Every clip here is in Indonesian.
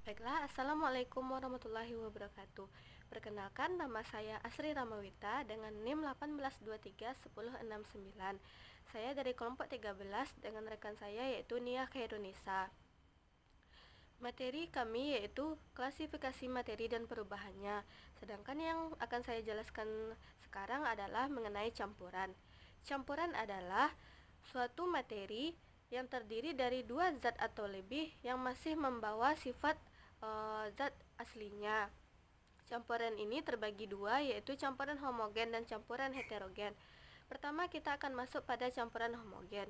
Baiklah, Assalamualaikum warahmatullahi wabarakatuh. Perkenalkan, nama saya Asri Ramawita dengan NIM 18231069. Saya dari kelompok 13 dengan rekan saya yaitu Nia Khairunisa. Materi kami yaitu klasifikasi materi dan perubahannya. Sedangkan yang akan saya jelaskan sekarang adalah mengenai campuran. Campuran adalah suatu materi yang terdiri dari dua zat atau lebih yang masih membawa sifat zat aslinya. Campuran ini terbagi dua, yaitu campuran homogen dan campuran heterogen. Pertama, kita akan masuk pada campuran homogen.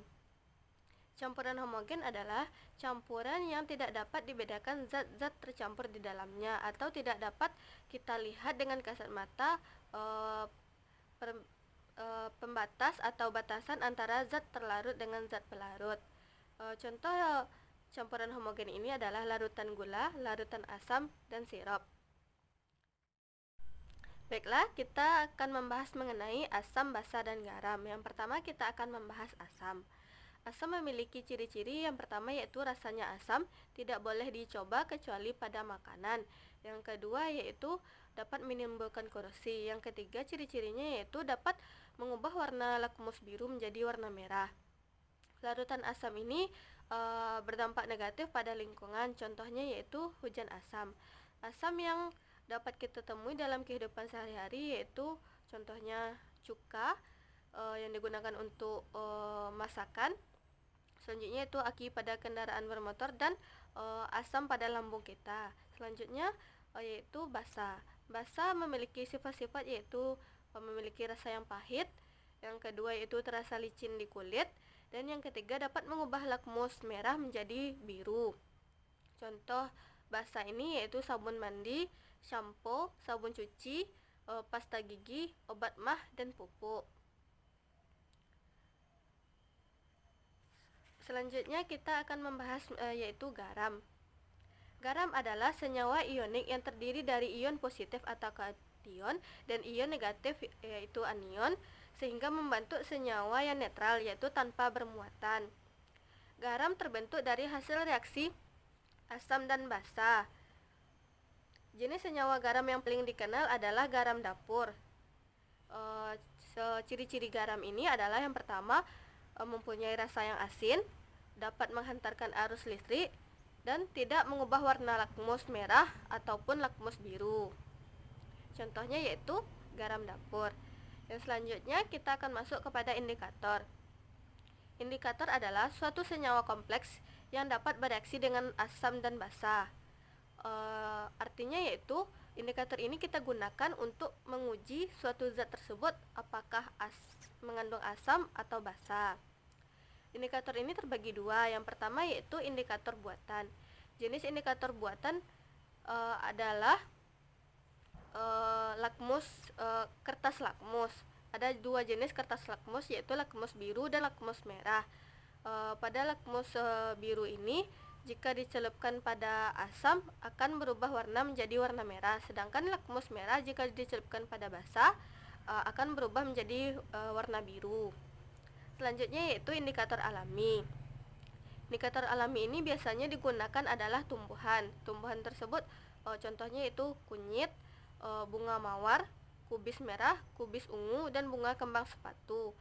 Campuran homogen adalah campuran yang tidak dapat dibedakan zat-zat tercampur di dalamnya, atau tidak dapat kita lihat dengan kasat mata pembatas atau batasan antara zat terlarut dengan zat pelarut. Contoh campuran homogen ini adalah larutan gula, larutan asam, dan sirup. Baiklah, kita akan membahas mengenai asam, basa, dan garam. Yang pertama kita akan membahas asam. Asam memiliki ciri-ciri. Yang pertama yaitu rasanya asam, tidak boleh dicoba kecuali pada makanan. Yang kedua yaitu dapat menimbulkan korosi. Yang ketiga ciri-cirinya yaitu dapat mengubah warna lakmus biru menjadi warna merah. Larutan asam ini berdampak negatif pada lingkungan. Contohnya yaitu hujan asam. Asam yang dapat kita temui dalam kehidupan sehari-hari yaitu contohnya cuka yang digunakan untuk masakan. Selanjutnya itu aki pada kendaraan bermotor dan asam pada lambung kita. Selanjutnya yaitu basa. Basa memiliki sifat-sifat yaitu memiliki rasa yang pahit. Yang kedua yaitu terasa licin di kulit. Dan yang ketiga dapat mengubah lakmus merah menjadi biru. Contoh basa ini yaitu sabun mandi, shampoo, sabun cuci, pasta gigi, obat mah, dan pupuk. Selanjutnya kita akan membahas yaitu garam. Garam adalah senyawa ionik yang terdiri dari ion positif atau kation dan ion negatif yaitu anion, sehingga membentuk senyawa yang netral yaitu tanpa bermuatan. Garam terbentuk dari hasil reaksi asam dan basa. Jenis senyawa garam yang paling dikenal adalah garam dapur. Ciri-ciri garam ini adalah yang pertama mempunyai rasa yang asin, dapat menghantarkan arus listrik, dan tidak mengubah warna lakmus merah ataupun lakmus biru. Contohnya yaitu garam dapur. Yang selanjutnya kita akan masuk kepada indikator. Indikator adalah suatu senyawa kompleks yang dapat bereaksi dengan asam dan basa. Artinya yaitu indikator ini kita gunakan untuk menguji suatu zat tersebut apakah mengandung asam atau basa. Indikator ini terbagi dua. Yang pertama yaitu indikator buatan. Jenis indikator buatan adalah lakmus, kertas lakmus. Ada dua jenis kertas lakmus yaitu lakmus biru dan lakmus merah. Pada lakmus biru ini jika dicelupkan pada asam akan berubah warna menjadi warna merah, sedangkan lakmus merah jika dicelupkan pada basa akan berubah menjadi warna biru. Selanjutnya yaitu indikator alami. Indikator alami ini biasanya digunakan adalah tumbuhan. Tumbuhan tersebut contohnya yaitu kunyit, bunga mawar, kubis merah, kubis ungu, dan bunga kembang sepatu.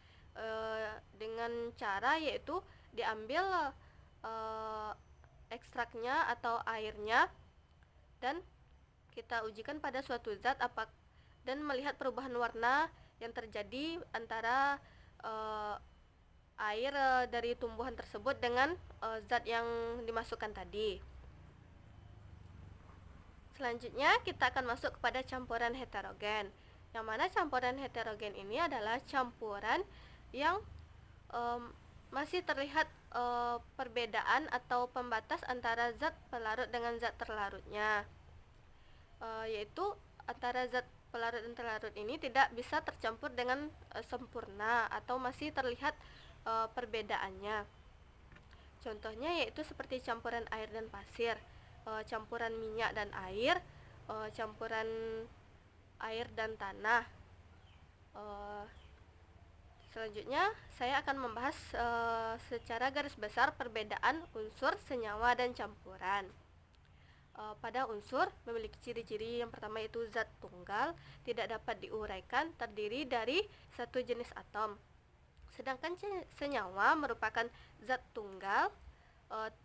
Dengan cara yaitu diambil ekstraknya atau airnya dan kita ujikan pada suatu zat dan melihat perubahan warna yang terjadi antara air dari tumbuhan tersebut dengan zat yang dimasukkan tadi. Selanjutnya kita akan masuk kepada campuran heterogen. Yang mana campuran heterogen ini adalah campuran yang masih terlihat perbedaan atau pembatas antara zat pelarut dengan zat terlarutnya, yaitu antara zat pelarut dan terlarut ini tidak bisa tercampur dengan sempurna atau masih terlihat perbedaannya. Contohnya yaitu seperti campuran air dan pasir, campuran minyak dan air, campuran air dan tanah. Selanjutnya saya akan membahas secara garis besar perbedaan unsur, senyawa, dan campuran. pada unsur memiliki ciri-ciri yang pertama yaitu zat tunggal, tidak dapat diuraikan, terdiri dari satu jenis atom. Sedangkan senyawa merupakan zat tunggal,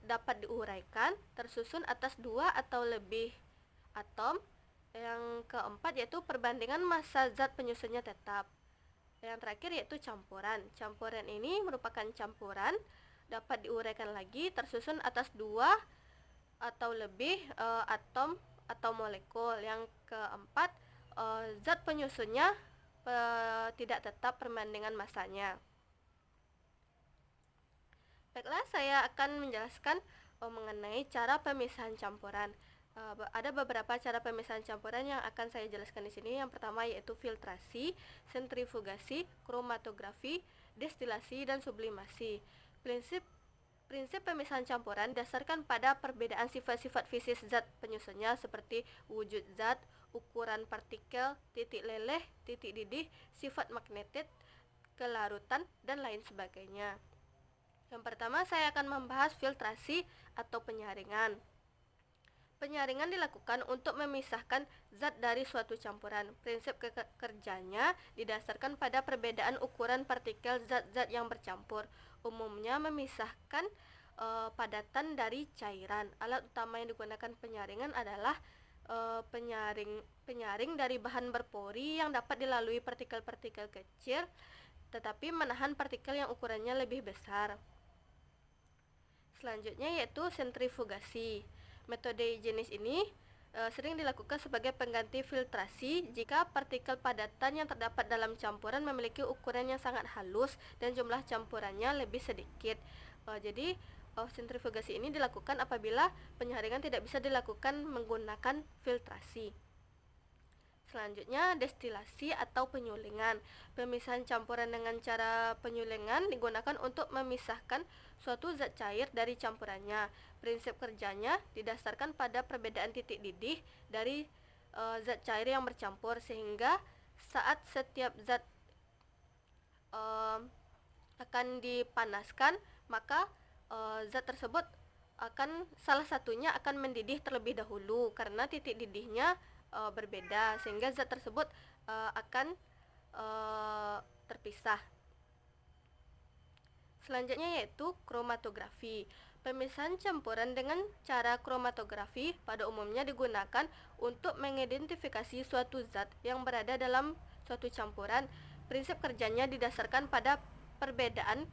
dapat diuraikan, tersusun atas dua atau lebih atom. Yang keempat yaitu perbandingan massa zat penyusunnya tetap. Yang terakhir yaitu campuran. Campuran ini merupakan campuran, dapat diuraikan lagi, tersusun atas dua atau lebih atom atau molekul. Yang keempat, zat penyusunnya tidak tetap perbandingan massanya. Baiklah, saya akan menjelaskan mengenai cara pemisahan campuran. Ada beberapa cara pemisahan campuran yang akan saya jelaskan di sini. Yang pertama yaitu filtrasi, sentrifugasi, kromatografi, destilasi, dan sublimasi. Prinsip pemisahan campuran didasarkan pada perbedaan sifat-sifat fisik zat penyusunnya seperti wujud zat, ukuran partikel, titik leleh, titik didih, sifat magnetit, kelarutan, dan lain sebagainya. Yang pertama saya akan membahas filtrasi atau penyaringan. Penyaringan dilakukan untuk memisahkan zat dari suatu campuran. Prinsip kerjanya didasarkan pada perbedaan ukuran partikel zat-zat yang bercampur. Umumnya memisahkan padatan dari cairan. Alat utama yang digunakan penyaringan adalah penyaring dari bahan berpori yang dapat dilalui partikel-partikel kecil, tetapi menahan partikel yang ukurannya lebih besar. Selanjutnya yaitu sentrifugasi. Metode jenis ini sering dilakukan sebagai pengganti filtrasi jika partikel padatan yang terdapat dalam campuran memiliki ukuran yang sangat halus dan jumlah campurannya lebih sedikit. Jadi sentrifugasi ini dilakukan apabila penyaringan tidak bisa dilakukan menggunakan filtrasi. Selanjutnya destilasi atau penyulingan. Pemisahan campuran dengan cara penyulingan digunakan untuk memisahkan suatu zat cair dari campurannya. Prinsip kerjanya didasarkan pada perbedaan titik didih dari zat cair yang bercampur, sehingga saat setiap zat akan dipanaskan, maka zat tersebut salah satunya akan mendidih terlebih dahulu karena titik didihnya berbeda, sehingga zat tersebut akan terpisah. Selanjutnya yaitu kromatografi. Pemisahan campuran dengan cara kromatografi pada umumnya digunakan untuk mengidentifikasi suatu zat yang berada dalam suatu campuran. Prinsip kerjanya didasarkan pada perbedaan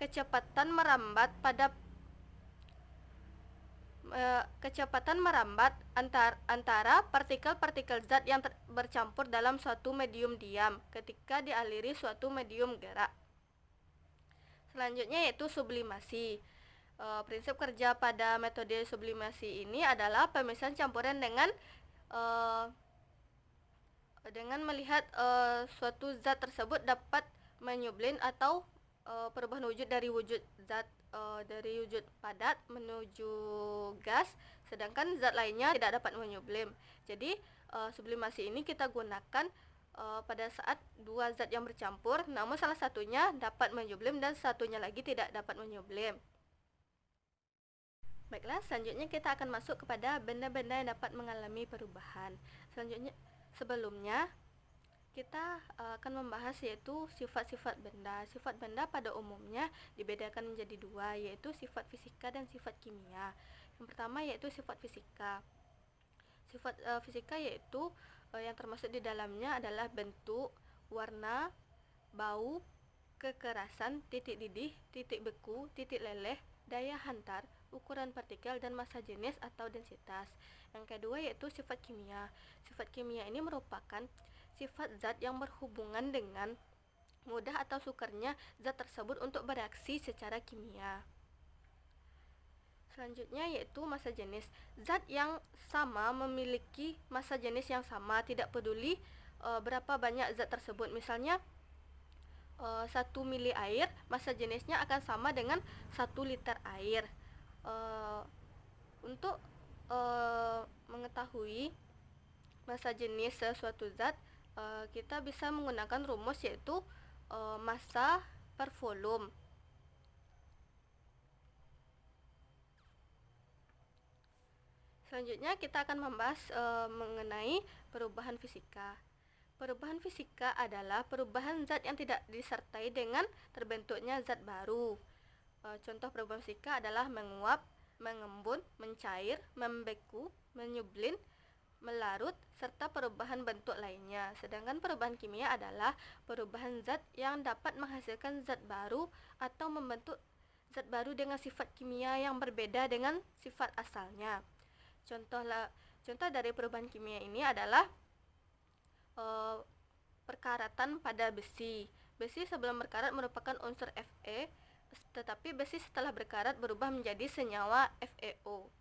kecepatan merambat antara partikel-partikel zat yang bercampur dalam suatu medium diam ketika dialiri suatu medium gerak. Selanjutnya yaitu sublimasi. Prinsip kerja pada metode sublimasi ini adalah pemisahan campuran dengan melihat suatu zat tersebut dapat menyublim atau perubahan wujud dari wujud zat dari wujud padat menuju gas, sedangkan zat lainnya tidak dapat menyublim. Jadi sublimasi ini kita gunakan pada saat dua zat yang bercampur, namun salah satunya dapat menyublim dan satunya lagi tidak dapat menyublim. Baiklah, selanjutnya kita akan masuk kepada benda-benda yang dapat mengalami perubahan. Sebelumnya kita akan membahas yaitu sifat-sifat benda. Sifat benda pada umumnya dibedakan menjadi dua, yaitu sifat fisika dan sifat kimia. Yang pertama yaitu sifat fisika. Sifat fisika yaitu yang termasuk di dalamnya adalah bentuk, warna, bau, kekerasan, titik didih, titik beku, titik leleh, daya hantar, ukuran partikel, dan massa jenis atau densitas. Yang kedua yaitu sifat kimia. Sifat kimia ini merupakan sifat zat yang berhubungan dengan mudah atau sukarnya zat tersebut untuk bereaksi secara kimia. Selanjutnya yaitu massa jenis. Zat yang sama memiliki massa jenis yang sama, tidak peduli berapa banyak zat tersebut. Misalnya 1 mili air, massa jenisnya akan sama dengan 1 liter air. Untuk mengetahui massa jenis sesuatu zat, kita bisa menggunakan rumus yaitu massa per volume. Selanjutnya kita akan membahas mengenai perubahan fisika. Perubahan fisika adalah perubahan zat yang tidak disertai dengan terbentuknya zat baru. Contoh perubahan fisika adalah menguap, mengembun, mencair, membeku, menyublin, melarut, serta perubahan bentuk lainnya. Sedangkan perubahan kimia adalah perubahan zat yang dapat menghasilkan zat baru atau membentuk zat baru dengan sifat kimia yang berbeda dengan sifat asalnya. Contoh dari perubahan kimia ini adalah perkaratan pada besi. Besi sebelum berkarat merupakan unsur Fe, tetapi besi setelah berkarat berubah menjadi senyawa FeO.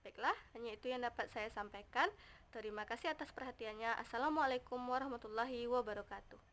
Baiklah, hanya itu yang dapat saya sampaikan. Terima kasih atas perhatiannya. Assalamualaikum warahmatullahi wabarakatuh.